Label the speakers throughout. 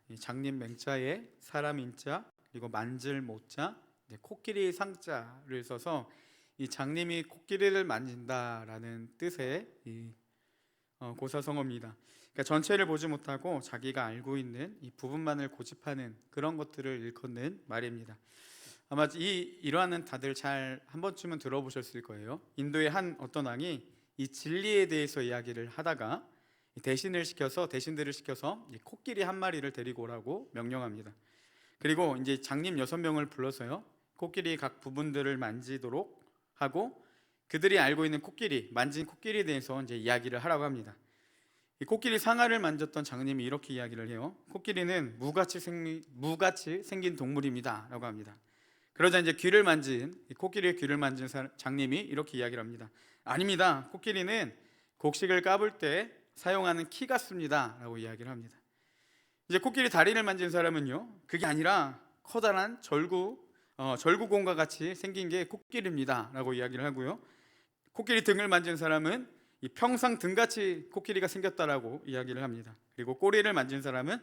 Speaker 1: 이 장님 맹자에 사람 인자 그리고 만질 모자 코끼리 상자를 써서 이 장님이 코끼리를 만진다라는 뜻의 이 고사성어입니다. 그러니까 전체를 보지 못하고 자기가 알고 있는 이 부분만을 고집하는 그런 것들을 일컫는 말입니다. 아마 이러한 다들 잘 한 번쯤은 들어보셨을 거예요. 인도의 한 어떤 왕이 이 진리에 대해서 이야기를 하다가 대신들을 시켜서 이 코끼리 한 마리를 데리고 오라고 명령합니다. 그리고 이제 장님 6명을 불러서요, 코끼리 각 부분들을 만지도록 하고 그들이 알고 있는 만진 코끼리에 대해서 이제 이야기를 하라고 합니다. 이 코끼리 상아를 만졌던 장님이 이렇게 이야기를 해요. 코끼리는 무같이 생긴 동물입니다 라고 합니다. 그러자 이제 코끼리의 귀를 만진 장님이 이렇게 이야기를 합니다. 아닙니다. 코끼리는 곡식을 까불 때 사용하는 키 같습니다 라고 이야기를 합니다. 이제 코끼리 다리를 만진 사람은요, 그게 아니라 커다란 절구공과 같이 생긴 게 코끼리입니다 라고 이야기를 하고요, 코끼리 등을 만진 사람은 이 평상 등같이 코끼리가 생겼다라고 이야기를 합니다. 그리고 꼬리를 만진 사람은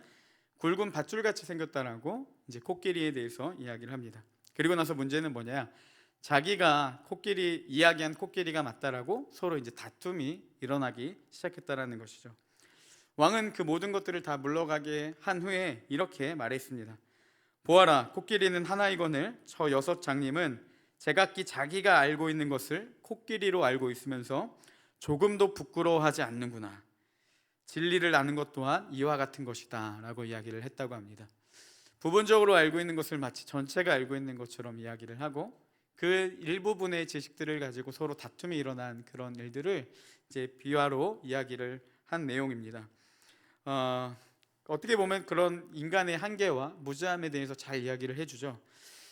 Speaker 1: 굵은 밧줄같이 생겼다라고 이제 코끼리에 대해서 이야기를 합니다. 그리고 나서 문제는 뭐냐, 자기가 이야기한 코끼리가 맞다라고 서로 이제 다툼이 일어나기 시작했다라는 것이죠. 왕은 그 모든 것들을 다 물러가게 한 후에 이렇게 말했습니다. 보아라, 코끼리는 하나이거늘 저 6장님은 제각기 자기가 알고 있는 것을 코끼리로 알고 있으면서 조금도 부끄러워하지 않는구나. 진리를 아는 것 또한 이와 같은 것이다 라고 이야기를 했다고 합니다. 부분적으로 알고 있는 것을 마치 전체가 알고 있는 것처럼 이야기를 하고 그 일부분의 지식들을 가지고 서로 다툼이 일어난 그런 일들을 이제 비화로 이야기를 한 내용입니다. 어떻게 보면 그런 인간의 한계와 무지함에 대해서 잘 이야기를 해주죠.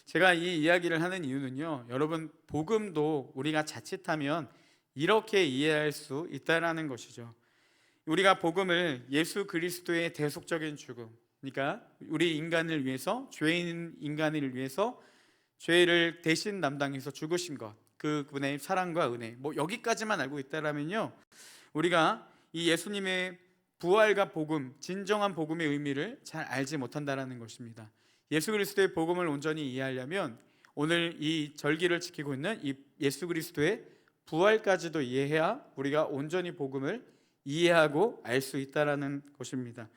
Speaker 1: 제가 이 이야기를 하는 이유는요, 여러분, 복음도 우리가 자칫하면 이렇게 이해할 수 있다라는 것이죠. 우리가 복음을 예수 그리스도의 대속적인 죽음, 그러니까 우리 인간을 위해서, 죄인 인간을 위해서 죄를 대신 담당해서 죽으신 것, 그분의 사랑과 은혜, 여기까지만 알고 있다라면요, 우리가 이 예수님의 부활과 복음, 진정한 복음의 의미를 잘 알지 못한다라는 것입니다. 예수 그리스도의 복음을 온전히 이해하려면 오늘 이 절기를 지키고 있는 이 예수 그리스도의 부활까지도 이해해야 우리가 온전히 복음을 이해하고 알 수 있다라는 것입니다.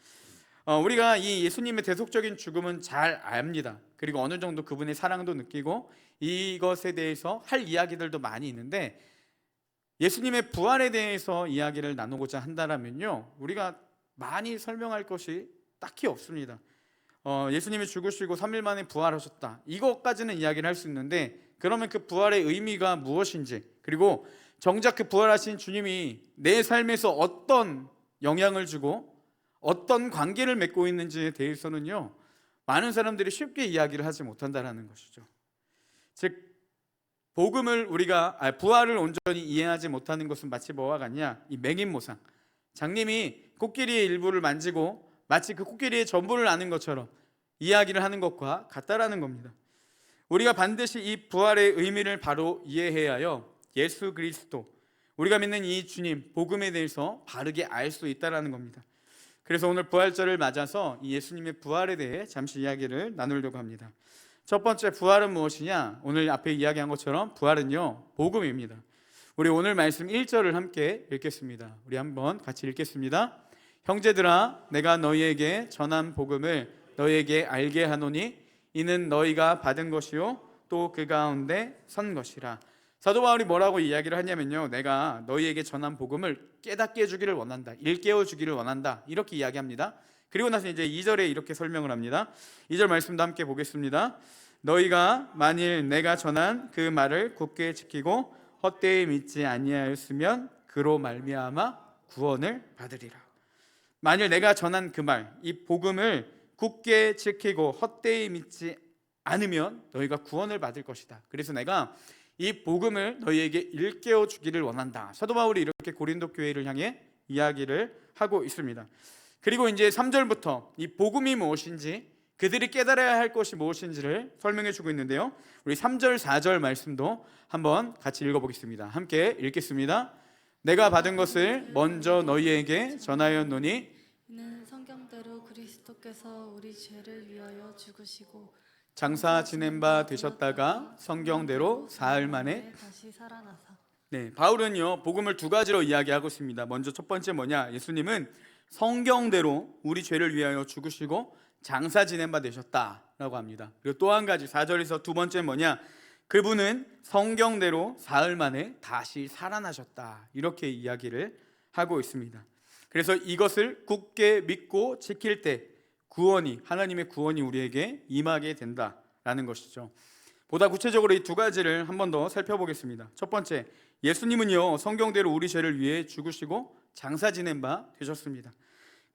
Speaker 1: 우리가 이 예수님의 대속적인 죽음은 잘 압니다. 그리고 어느 정도 그분의 사랑도 느끼고 이것에 대해서 할 이야기들도 많이 있는데, 예수님의 부활에 대해서 이야기를 나누고자 한다면요, 우리가 많이 설명할 것이 딱히 없습니다. 예수님이 죽으시고 3일 만에 부활하셨다, 이것까지는 이야기를 할 수 있는데, 그러면 그 부활의 의미가 무엇인지, 그리고 정작 그 부활하신 주님이 내 삶에서 어떤 영향을 주고 어떤 관계를 맺고 있는지에 대해서는요, 많은 사람들이 쉽게 이야기를 하지 못한다는 것이죠. 즉, 부활을 온전히 이해하지 못하는 것은 마치 뭐와 같냐, 이 맹인모상, 장님이 코끼리의 일부를 만지고 마치 그 코끼리의 전부를 아는 것처럼 이야기를 하는 것과 같다라는 겁니다. 우리가 반드시 이 부활의 의미를 바로 이해해야 하여 예수 그리스도, 우리가 믿는 이 주님, 복음에 대해서 바르게 알 수 있다라는 겁니다. 그래서 오늘 부활절을 맞아서 이 예수님의 부활에 대해 잠시 이야기를 나누려고 합니다. 첫 번째, 부활은 무엇이냐? 오늘 앞에 이야기한 것처럼 부활은요, 복음입니다. 우리 오늘 말씀 1절을 함께 읽겠습니다. 우리 한번 같이 읽겠습니다. 형제들아, 내가 너희에게 전한 복음을 너희에게 알게 하노니 이는 너희가 받은 것이요 또 그 가운데 선 것이라. 사도 바울이 뭐라고 이야기를 하냐면요, 내가 너희에게 전한 복음을 깨닫게 해주기를 원한다, 일깨워 주기를 원한다, 이렇게 이야기합니다. 그리고 나서 이제 2절에 이렇게 설명을 합니다. 2절 말씀도 함께 보겠습니다. 너희가 만일 내가 전한 그 말을 굳게 지키고 헛되이 믿지 아니하였으면 그로 말미암아 구원을 받으리라. 만일 내가 전한 그 말, 이 복음을 굳게 지키고 헛되이 믿지 않으면 너희가 구원을 받을 것이다. 그래서 내가 이 복음을 너희에게 일깨워 주기를 원한다. 사도 바울이 이렇게 고린도 교회를 향해 이야기를 하고 있습니다. 그리고 이제 3절부터 이 복음이 무엇인지, 그들이 깨달아야 할 것이 무엇인지를 설명해 주고 있는데요, 우리 3절 4절 말씀도 한번 같이 읽어보겠습니다. 함께 읽겠습니다. 내가 받은 것을 먼저 너희에게 전하였노니
Speaker 2: 이는 성경대로 그리스도의 그리스도께서 우리 죄를 위하여 죽으시고
Speaker 1: 장사 지낸 바 되셨다가 성경대로 사흘 만에
Speaker 2: 다시 살아나사.
Speaker 1: 네, 바울은요 복음을 두 가지로 이야기하고 있습니다. 먼저 첫 번째 뭐냐? 예수님은 성경대로 우리 죄를 위하여 죽으시고 장사 지낸 바 되셨다라고 합니다. 그리고 또 한 가지 4절에서 두 번째 뭐냐? 그분은 성경대로 사흘 만에 다시 살아나셨다, 이렇게 이야기를 하고 있습니다. 그래서 이것을 굳게 믿고 지킬 때 구원이, 하나님의 구원이 우리에게 임하게 된다라는 것이죠. 보다 구체적으로 이 두 가지를 한 번 더 살펴보겠습니다. 첫 번째, 예수님은요 성경대로 우리 죄를 위해 죽으시고 장사 지낸 바 되셨습니다.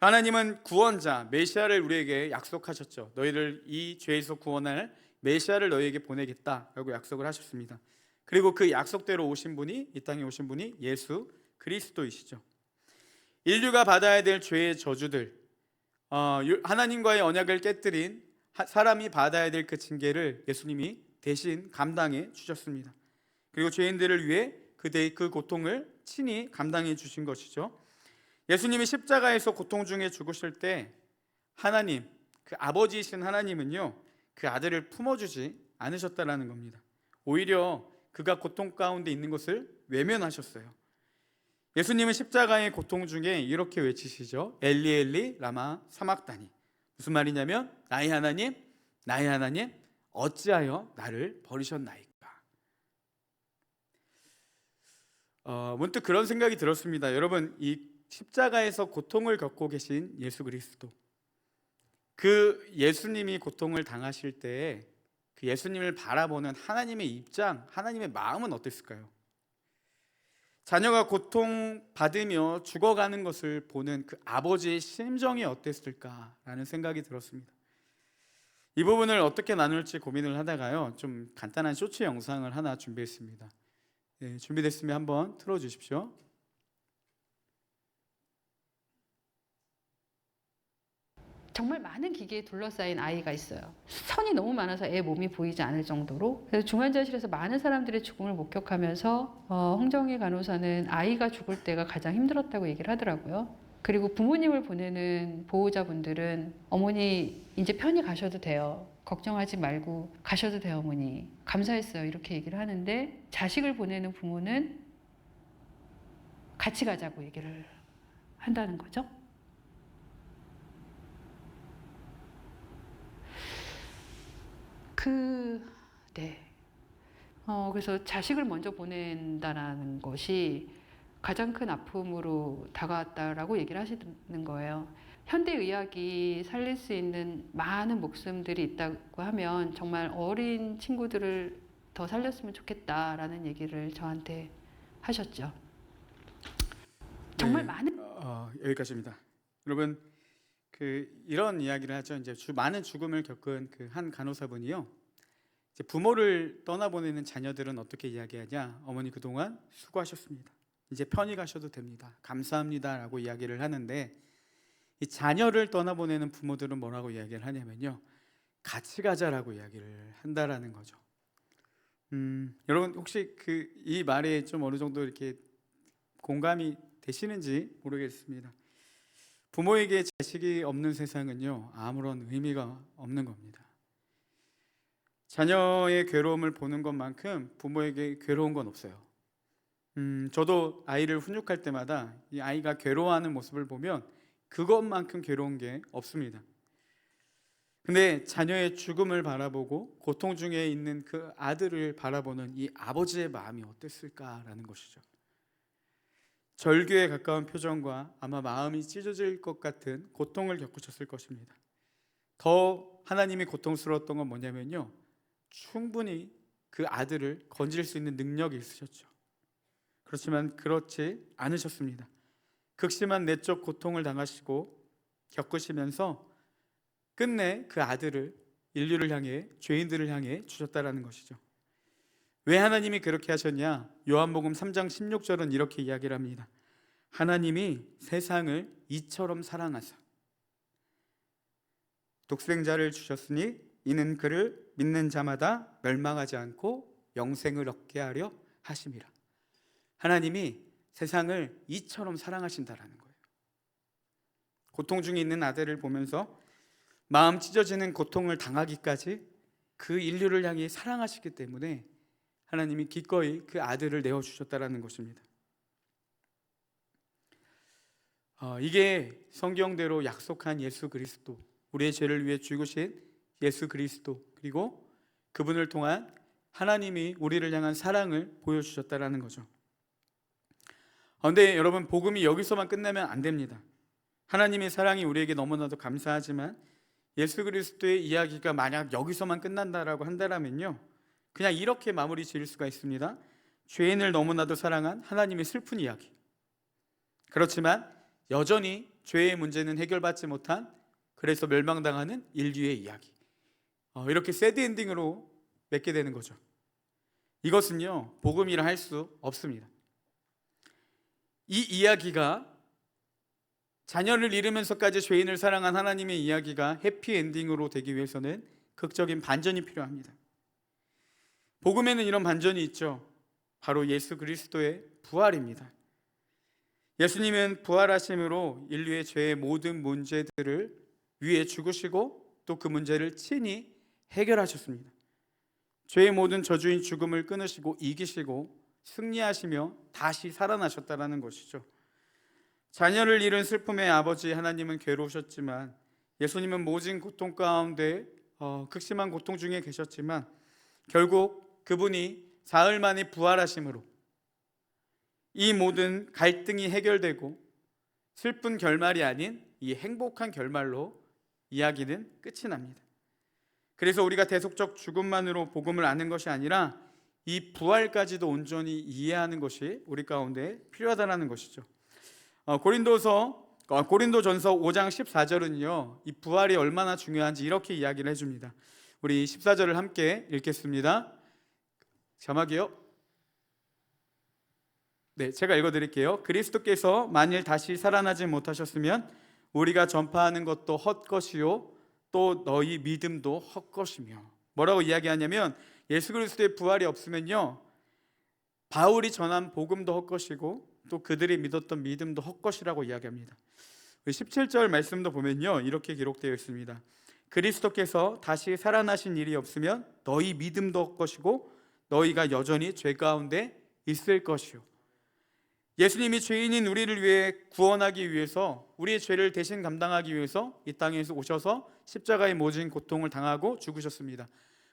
Speaker 1: 하나님은 구원자 메시아를 우리에게 약속하셨죠. 너희를 이 죄에서 구원할 메시아를 너희에게 보내겠다라고 약속을 하셨습니다. 그리고 그 약속대로 오신 분이, 이 땅에 오신 분이 예수 그리스도이시죠. 인류가 받아야 될 죄의 저주들, 하나님과의 언약을 깨뜨린 사람이 받아야 될 그 징계를 예수님이 대신 감당해 주셨습니다. 그리고 죄인들을 위해 그 고통을 친히 감당해 주신 것이죠. 예수님이 십자가에서 고통 중에 죽으실 때 하나님, 그 아버지이신 하나님은요 그 아들을 품어주지 않으셨다라는 겁니다. 오히려 그가 고통 가운데 있는 것을 외면하셨어요. 예수님은 십자가의 고통 중에 이렇게 외치시죠. 엘리 엘리 라마 사막다니. 무슨 말이냐면 나의 하나님, 나의 하나님, 어찌하여 나를 버리셨나이까. 문득 그런 생각이 들었습니다. 여러분, 이 십자가에서 고통을 겪고 계신 예수 그리스도, 그 예수님이 고통을 당하실 때 그 예수님을 바라보는 하나님의 입장, 하나님의 마음은 어땠을까요? 자녀가 고통받으며 죽어가는 것을 보는 그 아버지의 심정이 어땠을까라는 생각이 들었습니다. 이 부분을 어떻게 나눌지 고민을 하다가요 좀 간단한 쇼츠 영상을 하나 준비했습니다. 네, 준비됐으면 한번 틀어주십시오.
Speaker 3: 정말 많은 기계에 둘러싸인 아이가 있어요. 선이 너무 많아서 애 몸이 보이지 않을 정도로. 그래서 중환자실에서 많은 사람들의 죽음을 목격하면서 홍정희 간호사는 아이가 죽을 때가 가장 힘들었다고 얘기를 하더라고요. 그리고 부모님을 보내는 보호자분들은 어머니 이제 편히 가셔도 돼요. 걱정하지 말고 가셔도 돼요 어머니. 감사했어요 이렇게 얘기를 하는데, 자식을 보내는 부모는 같이 가자고 얘기를 한다는 거죠. 그래서 자식을 먼저 보낸다는 것이 가장 큰 아픔으로 다가왔다라고 얘기를 하시는 거예요. 현대의학이 살릴 수 있는 많은 목숨들이 있다고 하면 정말 어린 친구들을 더 살렸으면 좋겠다라는 얘기를 저한테 하셨죠. 정말 많은
Speaker 1: 여기까지입니다. 여러분, 이런 이야기를 하죠. 이제 많은 죽음을 겪은 그 한 간호사분이요. 이제 부모를 떠나보내는 자녀들은 어떻게 이야기하냐? 어머니 그동안 수고하셨습니다. 이제 편히 가셔도 됩니다. 감사합니다라고 이야기를 하는데, 이 자녀를 떠나보내는 부모들은 뭐라고 이야기를 하냐면요, 같이 가자라고 이야기를 한다라는 거죠. 여러분 혹시 이 말에 좀 어느 정도 이렇게 공감이 되시는지 모르겠습니다. 부모에게 자식이 없는 세상은요 아무런 의미가 없는 겁니다. 자녀의 괴로움을 보는 것만큼 부모에게 괴로운 건 없어요. 저도 아이를 훈육할 때마다 이 아이가 괴로워하는 모습을 보면 그것만큼 괴로운 게 없습니다. 근데 자녀의 죽음을 바라보고 고통 중에 있는 그 아들을 바라보는 이 아버지의 마음이 어땠을까라는 것이죠. 절규에 가까운 표정과 아마 마음이 찢어질 것 같은 고통을 겪으셨을 것입니다. 더 하나님이 고통스러웠던 건 뭐냐면요, 충분히 그 아들을 건질 수 있는 능력이 있으셨죠. 그렇지만 그렇지 않으셨습니다. 극심한 내적 고통을 당하시고 겪으시면서 끝내 그 아들을 인류를 향해, 죄인들을 향해 주셨다라는 것이죠. 왜 하나님이 그렇게 하셨냐? 요한복음 3장 16절은 이렇게 이야기를 합니다. 하나님이 세상을 이처럼 사랑하사 독생자를 주셨으니 이는 그를 믿는 자마다 멸망하지 않고 영생을 얻게 하려 하심이라. 하나님이 세상을 이처럼 사랑하신다라는 거예요. 고통 중에 있는 아들을 보면서 마음 찢어지는 고통을 당하기까지 그 인류를 향해 사랑하시기 때문에 하나님이 기꺼이 그 아들을 내어주셨다라는 것입니다. 이게 성경대로 약속한 예수 그리스도, 우리의 죄를 위해 죽으신 예수 그리스도, 그리고 그분을 통한 하나님이 우리를 향한 사랑을 보여주셨다라는 거죠. 그런데 여러분, 복음이 여기서만 끝나면 안 됩니다. 하나님의 사랑이 우리에게 너무나도 감사하지만 예수 그리스도의 이야기가 만약 여기서만 끝난다라고 한다면요, 그냥 이렇게 마무리 지을 수가 있습니다. 죄인을 너무나도 사랑한 하나님의 슬픈 이야기. 그렇지만 여전히 죄의 문제는 해결받지 못한, 그래서 멸망당하는 인류의 이야기. 이렇게 새드 엔딩으로 맺게 되는 거죠. 이것은요, 복음이라 할 수 없습니다. 이 이야기가, 자녀를 잃으면서까지 죄인을 사랑한 하나님의 이야기가 해피엔딩으로 되기 위해서는 극적인 반전이 필요합니다. 복음에는 이런 반전이 있죠. 바로 예수 그리스도의 부활입니다. 예수님은 부활하심으로 인류의 죄의 모든 문제들을 위해 죽으시고 또 그 문제를 친히 해결하셨습니다. 죄의 모든 저주인 죽음을 끊으시고 이기시고 승리하시며 다시 살아나셨다는 것이죠. 자녀를 잃은 슬픔의 아버지 하나님은 괴로우셨지만, 예수님은 모진 고통 가운데 극심한 고통 중에 계셨지만, 결국 그분이 사흘 만에 부활하심으로 이 모든 갈등이 해결되고 슬픈 결말이 아닌 이 행복한 결말로 이야기는 끝이 납니다. 그래서 우리가 대속적 죽음만으로 복음을 아는 것이 아니라 이 부활까지도 온전히 이해하는 것이 우리 가운데 필요하다는 것이죠. 고린도전서 5장 14절은요, 이 부활이 얼마나 중요한지 이렇게 이야기를 해줍니다. 우리 14절을 함께 읽겠습니다. 자막이요. 네, 제가 읽어드릴게요. 그리스도께서 만일 다시 살아나지 못하셨으면 우리가 전파하는 것도 헛것이요 또 너희 믿음도 헛것이며. 뭐라고 이야기하냐면, 예수 그리스도의 부활이 없으면요, 바울이 전한 복음도 헛것이고 또 그들이 믿었던 믿음도 헛것이라고 이야기합니다. 17절 말씀도 보면요, 이렇게 기록되어 있습니다. 그리스도께서 다시 살아나신 일이 없으면 너희 믿음도 헛것이고 너희가 여전히 죄 가운데 있을 것이요. 예수님이 죄인인 우리를 위해 구원하기 위해서, 우리의 죄를 대신 감당하기 위해서 이 땅에서 오셔서 십자가의 모진 고통을 당하고 죽으셨습니다.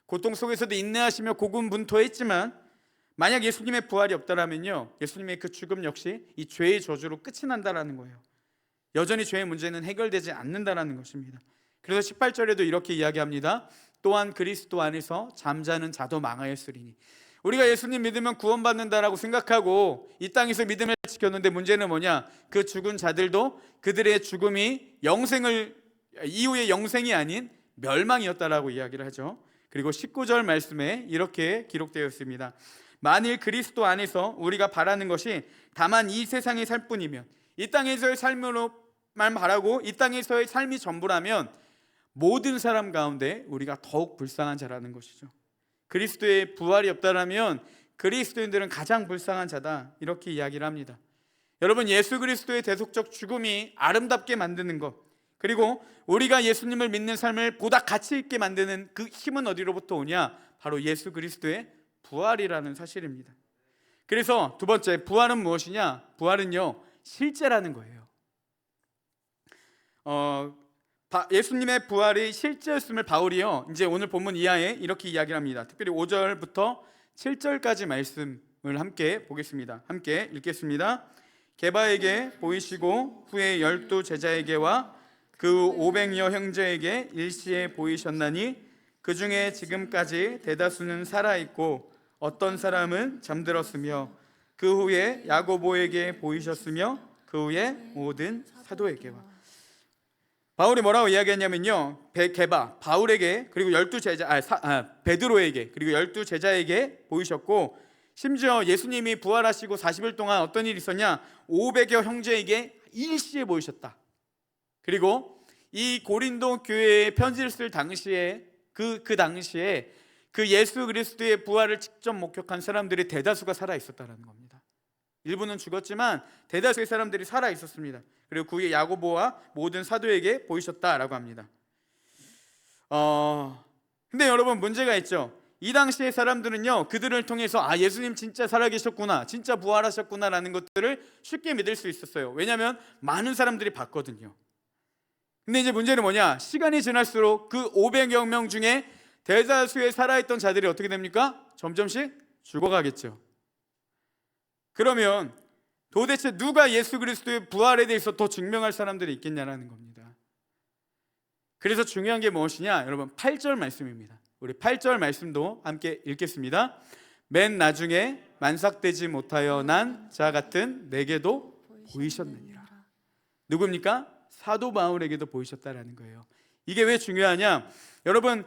Speaker 1: 고통 속에서도 인내하시며 고군분투했지만, 만약 예수님의 부활이 없다면요, 예수님의 그 죽음 역시 이 죄의 저주로 끝이 난다라는 거예요. 여전히 죄의 문제는 해결되지 않는다라는 것입니다. 그래서 18절에도 이렇게 이야기합니다. 또한 그리스도 안에서 잠자는 자도 망하였으리니. 우리가 예수님 믿으면 구원받는다라고 생각하고 이 땅에서 믿음을 지켰는데, 문제는 뭐냐? 그 죽은 자들도 그들의 죽음이 이후의 영생이 아닌 멸망이었다라고 이야기를 하죠. 그리고 19절 말씀에 이렇게 기록되어 있습니다. 만일 그리스도 안에서 우리가 바라는 것이 다만 이 세상에 살 뿐이면, 이 땅에서의 삶으로만 바라고 이 땅에서의 삶이 전부라면 모든 사람 가운데 우리가 더욱 불쌍한 자라는 것이죠. 그리스도의 부활이 없다라면 그리스도인들은 가장 불쌍한 자다, 이렇게 이야기를 합니다. 여러분, 예수 그리스도의 대속적 죽음이 아름답게 만드는 것, 그리고 우리가 예수님을 믿는 삶을 보다 가치 있게 만드는 그 힘은 어디로부터 오냐? 바로 예수 그리스도의 부활이라는 사실입니다. 그래서 두 번째, 부활은 무엇이냐? 부활은요, 실제라는 거예요. 예수님의 부활이 실제였음을 바울이요, 이제 오늘 본문 이하에 이렇게 이야기를 합니다. 특별히 5절부터 7절까지 말씀을 함께 보겠습니다. 함께 읽겠습니다. 게바에게 보이시고 후에 12 제자에게와 그 500여 형제에게 일시에 보이셨나니 그 중에 지금까지 대다수는 살아있고 어떤 사람은 잠들었으며 그 후에 야고보에게 보이셨으며 그 후에 모든 사도에게와. 바울이 뭐라고 이야기했냐면요, 게바, 바울에게, 그리고 12 제자, 베드로에게, 그리고 12 제자에게 보이셨고, 심지어 예수님이 부활하시고 40일 동안 어떤 일이 있었냐? 500여 형제에게 일시에 보이셨다. 그리고 이 고린도 교회에 편지를 쓸 당시에 그 당시에 그 예수 그리스도의 부활을 직접 목격한 사람들이 대다수가 살아 있었다는 겁니다. 일부는 죽었지만 대다수의 사람들이 살아 있었습니다. 그리고 그 후에 야고보와 모든 사도에게 보이셨다라고 합니다. 근데 여러분 문제가 있죠. 이 당시의 사람들은요, 그들을 통해서 예수님 진짜 살아계셨구나, 진짜 부활하셨구나라는 것들을 쉽게 믿을 수 있었어요. 왜냐하면 많은 사람들이 봤거든요. 근데 이제 문제는 뭐냐? 시간이 지날수록 그 500여 명 중에 대다수의 살아있던 자들이 어떻게 됩니까? 점점씩 죽어가겠죠. 그러면 도대체 누가 예수 그리스도의 부활에 대해서 더 증명할 사람들이 있겠냐라는 겁니다. 그래서 중요한 게 무엇이냐? 여러분 8절 말씀입니다. 우리 8절 말씀도 함께 읽겠습니다. 맨 나중에 만삭되지 못하여 난 자 같은 내게도 보이셨느니라. 누굽니까? 사도 바울에게도 보이셨다라는 거예요. 이게 왜 중요하냐? 여러분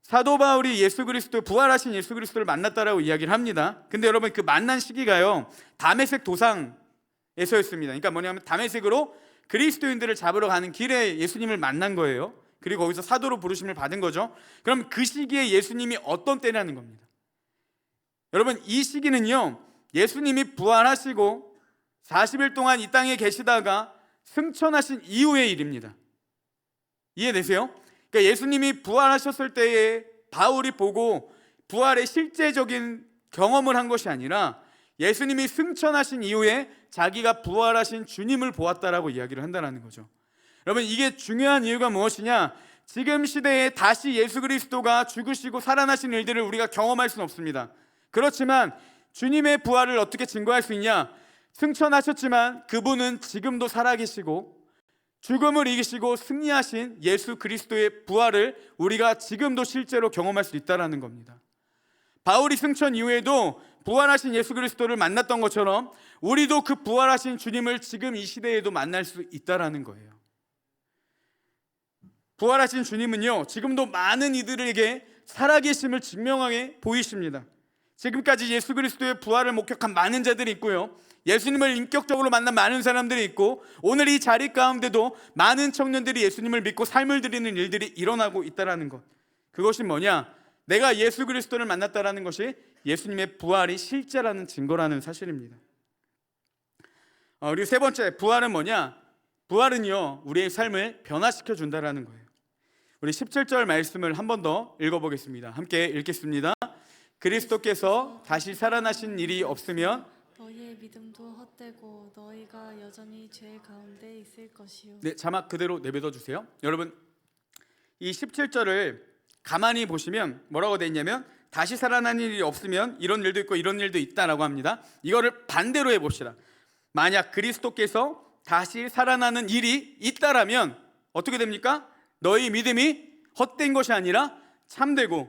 Speaker 1: 사도 바울이 예수 그리스도, 부활하신 예수 그리스도를 만났다라고 이야기를 합니다. 근데 여러분 그 만난 시기가요, 다메섹 도상에서였습니다. 그러니까 뭐냐면 다메섹으로 그리스도인들을 잡으러 가는 길에 예수님을 만난 거예요. 그리고 거기서 사도로 부르심을 받은 거죠. 그럼 그 시기에 예수님이 어떤 때라는 겁니다. 여러분 이 시기는요, 예수님이 부활하시고 40일 동안 이 땅에 계시다가 승천하신 이후의 일입니다. 이해되세요? 그러니까 예수님이 부활하셨을 때에 바울이 보고 부활의 실제적인 경험을 한 것이 아니라 예수님이 승천하신 이후에 자기가 부활하신 주님을 보았다라고 이야기를 한다는 거죠. 여러분 이게 중요한 이유가 무엇이냐? 지금 시대에 다시 예수 그리스도가 죽으시고 살아나신 일들을 우리가 경험할 수는 없습니다. 그렇지만 주님의 부활을 어떻게 증거할 수 있냐? 승천하셨지만 그분은 지금도 살아계시고 죽음을 이기시고 승리하신 예수 그리스도의 부활을 우리가 지금도 실제로 경험할 수 있다는 겁니다. 바울이 승천 이후에도 부활하신 예수 그리스도를 만났던 것처럼 우리도 그 부활하신 주님을 지금 이 시대에도 만날 수 있다는 거예요. 부활하신 주님은요, 지금도 많은 이들에게 살아계심을 증명하게 보이십니다. 지금까지 예수 그리스도의 부활을 목격한 많은 자들이 있고요, 예수님을 인격적으로 만난 많은 사람들이 있고, 오늘 이 자리 가운데도 많은 청년들이 예수님을 믿고 삶을 드리는 일들이 일어나고 있다는 것. 그것이 뭐냐? 내가 예수 그리스도를 만났다는 것이 예수님의 부활이 실제라는 증거라는 사실입니다. 그리고 세 번째, 부활은 뭐냐? 부활은요, 우리의 삶을 변화시켜 준다는 거예요. 우리 17절 말씀을 한 번 더 읽어보겠습니다. 함께 읽겠습니다. 그리스도께서 다시 살아나신 일이 없으면
Speaker 2: 너희의 믿음도 헛되고 너희가 여전히 죄 가운데 있을 것이요.
Speaker 1: 네, 자막 그대로 내뱉어 주세요. 여러분 이 17절을 가만히 보시면 뭐라고 되어 있냐면 다시 살아난 일이 없으면 이런 일도 있고 이런 일도 있다라고 합니다. 이거를 반대로 해봅시다. 만약 그리스도께서 다시 살아나는 일이 있다라면 어떻게 됩니까? 너희 믿음이 헛된 것이 아니라 참되고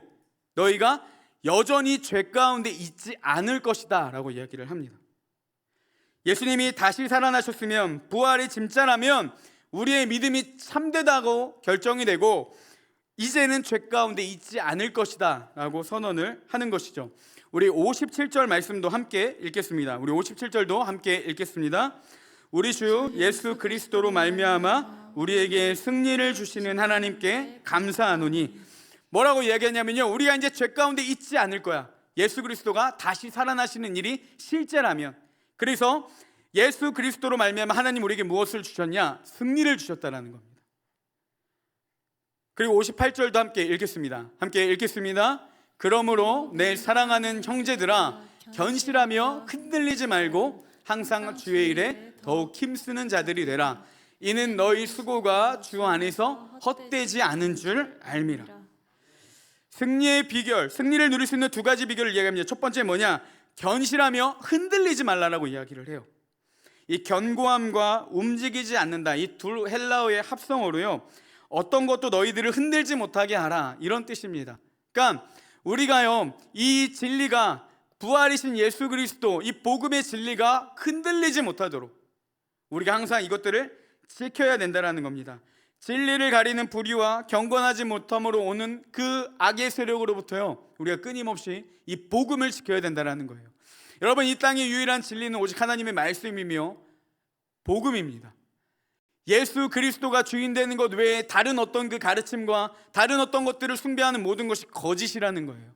Speaker 1: 너희가 여전히 죄 가운데 있지 않을 것이다 라고 이야기를 합니다. 예수님이 다시 살아나셨으면, 부활이 진짜라면 우리의 믿음이 참되다고 결정이 되고 이제는 죄 가운데 있지 않을 것이다 라고 선언을 하는 것이죠. 우리 57절 말씀도 함께 읽겠습니다. 우리 57절도 함께 읽겠습니다. 우리 주 예수 그리스도로 말미암아 우리에게 승리를 주시는 하나님께 감사하노니, 뭐라고 이야기하냐면요, 우리가 이제 죄 가운데 있지 않을 거야. 예수 그리스도가 다시 살아나시는 일이 실제라면. 그래서 예수 그리스도로 말미암아 하나님 우리에게 무엇을 주셨냐? 승리를 주셨다는 겁니다. 그리고 58절도 함께 읽겠습니다. 함께 읽겠습니다. 그러므로 내 사랑하는 형제들아, 견실하며 흔들리지 말고 항상 주의 일에 더욱 힘쓰는 자들이 되라. 이는 너희 수고가 주 안에서 헛되지 않은 줄 알미라. 승리의 비결, 승리를 누릴 수 있는 두 가지 비결을 이야기합니다. 첫 번째 뭐냐? 견실하며 흔들리지 말라라고 이야기를 해요. 이 견고함과 움직이지 않는다, 이 둘 헬라어의 합성어로요, 어떤 것도 너희들을 흔들지 못하게 하라, 이런 뜻입니다. 그러니까 우리가요, 이 진리가, 부활이신 예수 그리스도, 이 복음의 진리가 흔들리지 못하도록 우리가 항상 이것들을 지켜야 된다는 겁니다. 진리를 가리는 불의와 경건하지 못함으로 오는 그 악의 세력으로부터요, 우리가 끊임없이 이 복음을 지켜야 된다는 거예요. 여러분, 이 땅의 유일한 진리는 오직 하나님의 말씀이며 복음입니다. 예수 그리스도가 주인 되는 것 외에 다른 어떤 그 가르침과 다른 어떤 것들을 숭배하는 모든 것이 거짓이라는 거예요.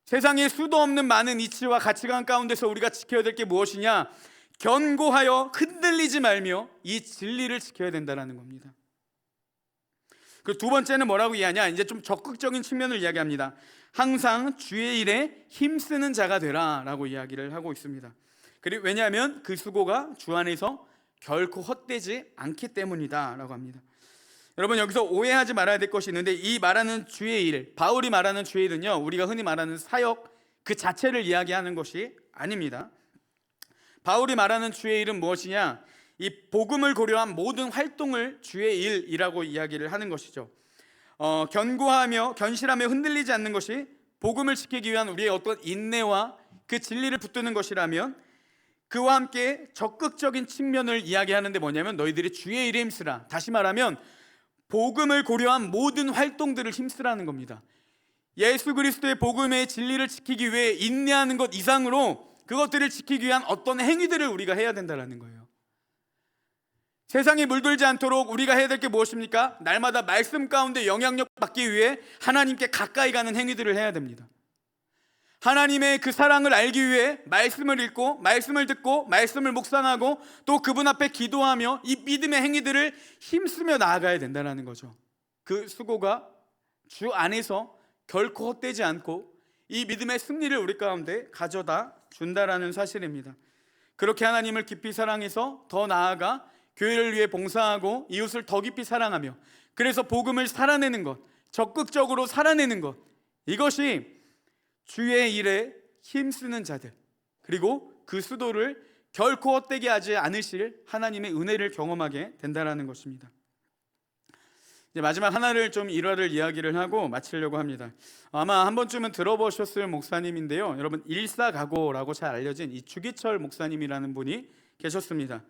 Speaker 1: 세상에 수도 없는 많은 이치와 가치관 가운데서 우리가 지켜야 될 게 무엇이냐? 견고하여 흔들리지 말며 이 진리를 지켜야 된다는 겁니다. 그 두 번째는 뭐라고 이해하냐? 이제 좀 적극적인 측면을 이야기합니다. 항상 주의 일에 힘쓰는 자가 되라라고 이야기를 하고 있습니다. 그리고 왜냐하면 그 수고가 주 안에서 결코 헛되지 않기 때문이다라고 합니다. 여러분, 여기서 오해하지 말아야 될 것이 있는데, 이 말하는 주의 일, 바울이 말하는 주의 일은요, 우리가 흔히 말하는 사역 그 자체를 이야기하는 것이 아닙니다. 바울이 말하는 주의 일은 무엇이냐? 이 복음을 고려한 모든 활동을 주의 일이라고 이야기를 하는 것이죠. 견고하며 견실하며 흔들리지 않는 것이 복음을 지키기 위한 우리의 어떤 인내와 그 진리를 붙드는 것이라면, 그와 함께 적극적인 측면을 이야기하는데 뭐냐면 너희들이 주의 일에 힘쓰라. 다시 말하면 복음을 고려한 모든 활동들을 힘쓰라는 겁니다. 예수 그리스도의 복음의 진리를 지키기 위해 인내하는 것 이상으로 그것들을 지키기 위한 어떤 행위들을 우리가 해야 된다는 거예요. 세상에 물들지 않도록 우리가 해야 될 게 무엇입니까? 날마다 말씀 가운데 영향력 받기 위해 하나님께 가까이 가는 행위들을 해야 됩니다. 하나님의 그 사랑을 알기 위해 말씀을 읽고 말씀을 듣고 말씀을 묵상하고 또 그분 앞에 기도하며 이 믿음의 행위들을 힘쓰며 나아가야 된다는 거죠. 그 수고가 주 안에서 결코 헛되지 않고 이 믿음의 승리를 우리 가운데 가져다 준다라는 사실입니다. 그렇게 하나님을 깊이 사랑해서 더 나아가 교회를 위해 봉사하고 이웃을 더 깊이 사랑하며, 그래서 복음을 살아내는 것, 적극적으로 살아내는 것, 이것이 주의 일에 힘쓰는 자들, 그리고 그 수도를 결코 헛되게 하지 않으실 하나님의 은혜를 경험하게 된다는 것입니다. 이제 마지막 하나를 좀 일화를 이야기를 하고 마치려고 합니다. 아마 한 번쯤은 들어보셨을 목사님인데요, 여러분, 일사가고라고 잘 알려진 이 주기철 목사님이라는 분이 계셨습니다.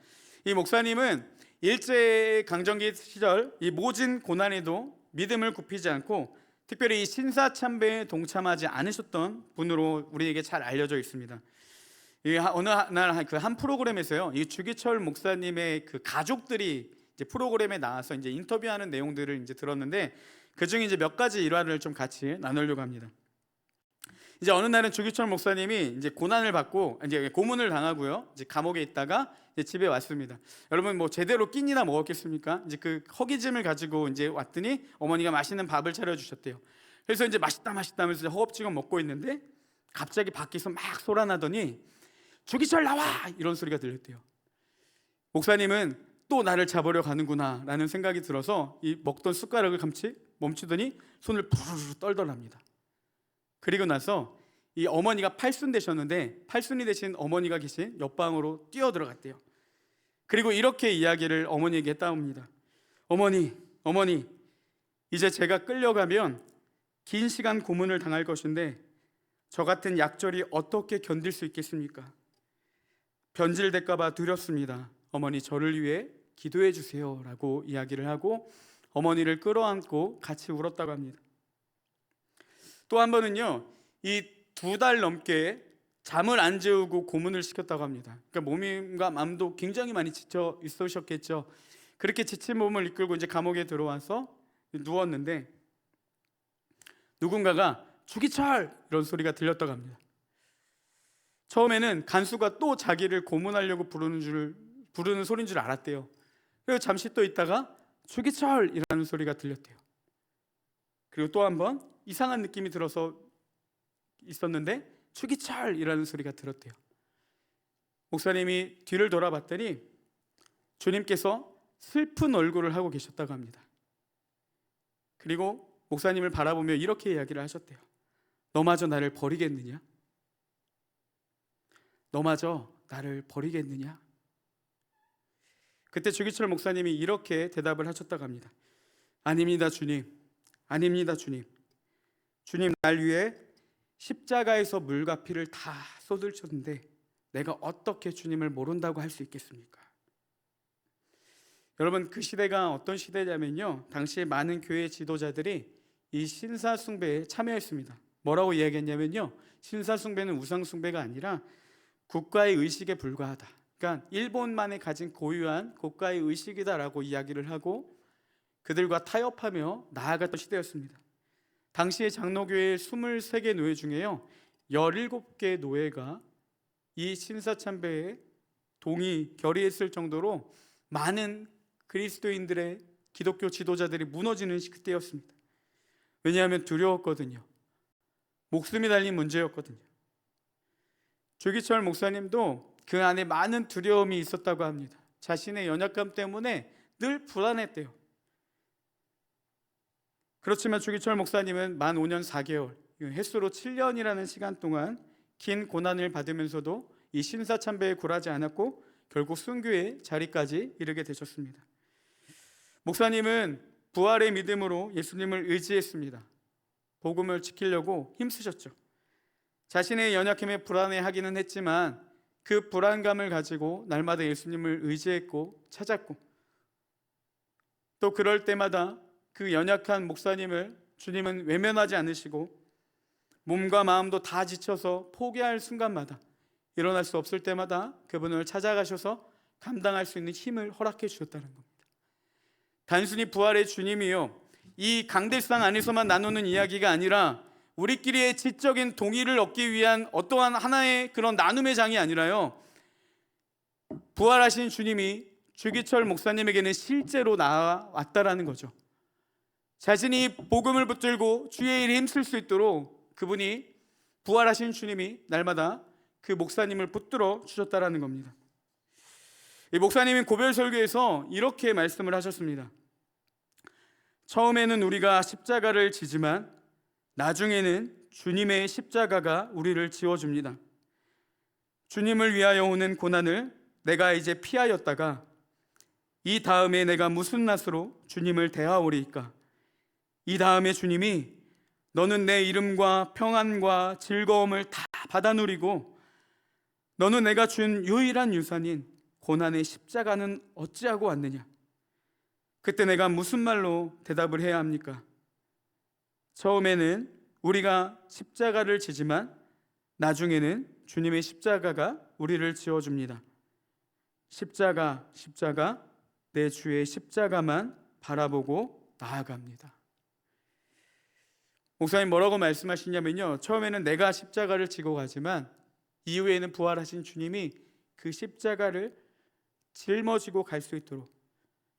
Speaker 1: 이 목사님은 일제강점기 시절 이 모진 고난에도 믿음을 굽히지 않고 특별히 이 신사참배에 동참하지 않으셨던 분으로 우리에게 잘 알려져 있습니다. 어느 날 그 한 프로그램에서요, 이 주기철 목사님의 그 가족들이 이제 프로그램에 나와서 이제 인터뷰하는 내용들을 이제 들었는데, 그 중에 이제 몇 가지 일화를 좀 같이 나누려고 합니다. 이제 어느 날은 주기철 목사님이 이제 고난을 받고 이제 고문을 당하고요, 이제 감옥에 있다가 이제 집에 왔습니다. 여러분, 뭐 제대로 끼니나 먹었겠습니까? 이제 그 허기짐을 가지고 이제 왔더니 어머니가 맛있는 밥을 차려주셨대요. 그래서 이제 맛있다면서 허겁지겁 먹고 있는데 갑자기 밖에서 막 소란하더니 주기철 나와! 이런 소리가 들렸대요. 목사님은 또 나를 잡으려 가는구나 라는 생각이 들어서 이 먹던 숟가락을 멈추더니 손을 부르르 떨더랍니다. 그리고 나서 이 어머니가 팔순 되셨는데 팔순이 되신 어머니가 계신 옆방으로 뛰어들어갔대요. 그리고 이렇게 이야기를 어머니에게 했다옵니다. 어머니, 이제 제가 끌려가면 긴 시간 고문을 당할 것인데 저 같은 약졸이 어떻게 견딜 수 있겠습니까? 변질될까 봐 두렵습니다. 어머니, 저를 위해 기도해 주세요 라고 이야기를 하고 어머니를 끌어안고 같이 울었다고 합니다. 또 한 번은요, 이 2달 넘게 잠을 안 재우고 고문을 시켰다고 합니다. 그러니까 몸과 마음도 굉장히 많이 지쳐 있으셨겠죠. 그렇게 지친 몸을 이끌고 이제 감옥에 들어와서 누웠는데 누군가가 주기철! 이런 소리가 들렸다고 합니다. 처음에는 간수가 또 자기를 고문하려고 부르는 소리인 줄 알았대요. 그리고 잠시 또 있다가 주기철이라는 소리가 들렸대요. 그리고 또 한 번 이상한 느낌이 들어서 있었는데 주기철이라는 소리가 들었대요. 목사님이 뒤를 돌아봤더니 주님께서 슬픈 얼굴을 하고 계셨다고 합니다. 그리고 목사님을 바라보며 이렇게 이야기를 하셨대요. 너마저 나를 버리겠느냐? 너마저 나를 버리겠느냐? 그때 주기철 목사님이 이렇게 대답을 하셨다고 합니다. 아닙니다 주님, 아닙니다 주님. 주님, 날 위해 십자가에서 물과 피를 다 쏟으셨는데 내가 어떻게 주님을 모른다고 할 수 있겠습니까? 여러분, 그 시대가 어떤 시대냐면요, 당시에 많은 교회 지도자들이 이 신사숭배에 참여했습니다. 뭐라고 이야기했냐면요, 신사숭배는 우상숭배가 아니라 국가의 의식에 불과하다. 그러니까 일본만이 가진 고유한 국가의 의식이다라고 이야기를 하고 그들과 타협하며 나아갔던 시대였습니다. 당시의 장로교회 23개 노예 중에요 17개 노예가 이 신사참배에 결의했을 정도로 많은 그리스도인들의 기독교 지도자들이 무너지는 그때였습니다. 왜냐하면 두려웠거든요. 목숨이 달린 문제였거든요. 주기철 목사님도 그 안에 많은 두려움이 있었다고 합니다. 자신의 연약감 때문에 늘 불안했대요. 그렇지만 주기철 목사님은 만 5년 4개월, 횟수로 7년이라는 시간 동안 긴 고난을 받으면서도 이 신사참배에 굴하지 않았고 결국 순교의 자리까지 이르게 되셨습니다. 목사님은 부활의 믿음으로 예수님을 의지했습니다. 복음을 지키려고 힘쓰셨죠. 자신의 연약함에 불안해하기는 했지만 그 불안감을 가지고 날마다 예수님을 의지했고 찾았고, 또 그럴 때마다 그 연약한 목사님을 주님은 외면하지 않으시고 몸과 마음도 다 지쳐서 포기할 순간마다, 일어날 수 없을 때마다 그분을 찾아가셔서 감당할 수 있는 힘을 허락해 주셨다는 겁니다. 단순히 부활의 주님이요, 이 강대상 안에서만 나누는 이야기가 아니라 우리끼리의 지적인 동의를 얻기 위한 어떠한 하나의 그런 나눔의 장이 아니라요, 부활하신 주님이 주기철 목사님에게는 실제로 나왔다라는 거죠. 자신이 복음을 붙들고 주의 일에 힘쓸 수 있도록 그분이, 부활하신 주님이 날마다 그 목사님을 붙들어 주셨다라는 겁니다. 이 목사님이 고별 설교에서 이렇게 말씀을 하셨습니다. 처음에는 우리가 십자가를 지지만 나중에는 주님의 십자가가 우리를 지워줍니다. 주님을 위하여 오는 고난을 내가 이제 피하였다가 이 다음에 내가 무슨 낯으로 주님을 대하오리이까? 이 다음에 주님이 너는 내 이름과 평안과 즐거움을 다 받아 누리고 너는 내가 준 유일한 유산인 고난의 십자가는 어찌하고 왔느냐? 그때 내가 무슨 말로 대답을 해야 합니까? 처음에는 우리가 십자가를 지지만 나중에는 주님의 십자가가 우리를 지워줍니다. 십자가, 십자가, 내 주의 십자가만 바라보고 나아갑니다. 목사님 뭐라고 말씀하시냐면요, 처음에는 내가 십자가를 지고 가지만 이후에는 부활하신 주님이 그 십자가를 짊어지고 갈 수 있도록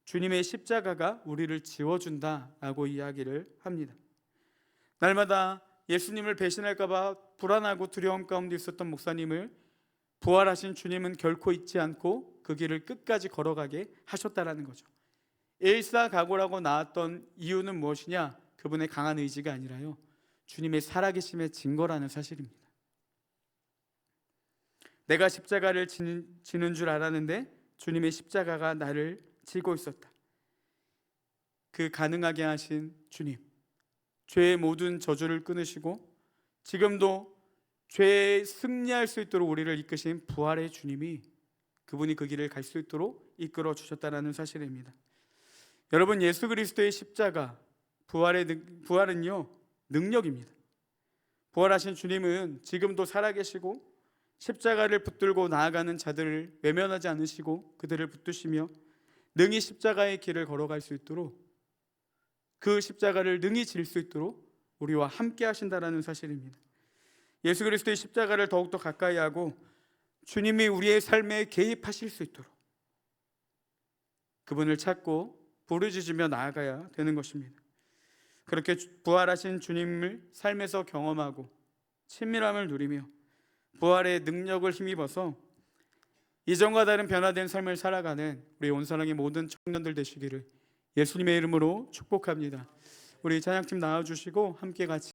Speaker 1: 주님의 십자가가 우리를 지워준다라고 이야기를 합니다. 날마다 예수님을 배신할까 봐 불안하고 두려움 가운데 있었던 목사님을 부활하신 주님은 결코 잊지 않고 그 길을 끝까지 걸어가게 하셨다라는 거죠. 일사각오라고 나왔던 이유는 무엇이냐? 그분의 강한 의지가 아니라요, 주님의 살아계심의 증거라는 사실입니다. 내가 십자가를 지는 줄 알았는데 주님의 십자가가 나를 지고 있었다. 그 가능하게 하신 주님, 죄의 모든 저주를 끊으시고 지금도 죄에 승리할 수 있도록 우리를 이끄신 부활의 주님이, 그분이 그 길을 갈 수 있도록 이끌어 주셨다는 사실입니다. 여러분, 예수 그리스도의 십자가, 부활은요 능력입니다. 부활하신 주님은 지금도 살아계시고 십자가를 붙들고 나아가는 자들을 외면하지 않으시고 그들을 붙드시며 능히 십자가의 길을 걸어갈 수 있도록, 그 십자가를 능히 질 수 있도록 우리와 함께 하신다라는 사실입니다. 예수 그리스도의 십자가를 더욱더 가까이 하고 주님이 우리의 삶에 개입하실 수 있도록 그분을 찾고 부르짖으며 나아가야 되는 것입니다. 그렇게 부활하신 주님을 삶에서 경험하고 친밀함을 누리며 부활의 능력을 힘입어서 이전과 다른 변화된 삶을 살아가는 우리 온사랑의 모든 청년들 되시기를 예수님의 이름으로 축복합니다. 우리 찬양팀 나와주시고 함께 같이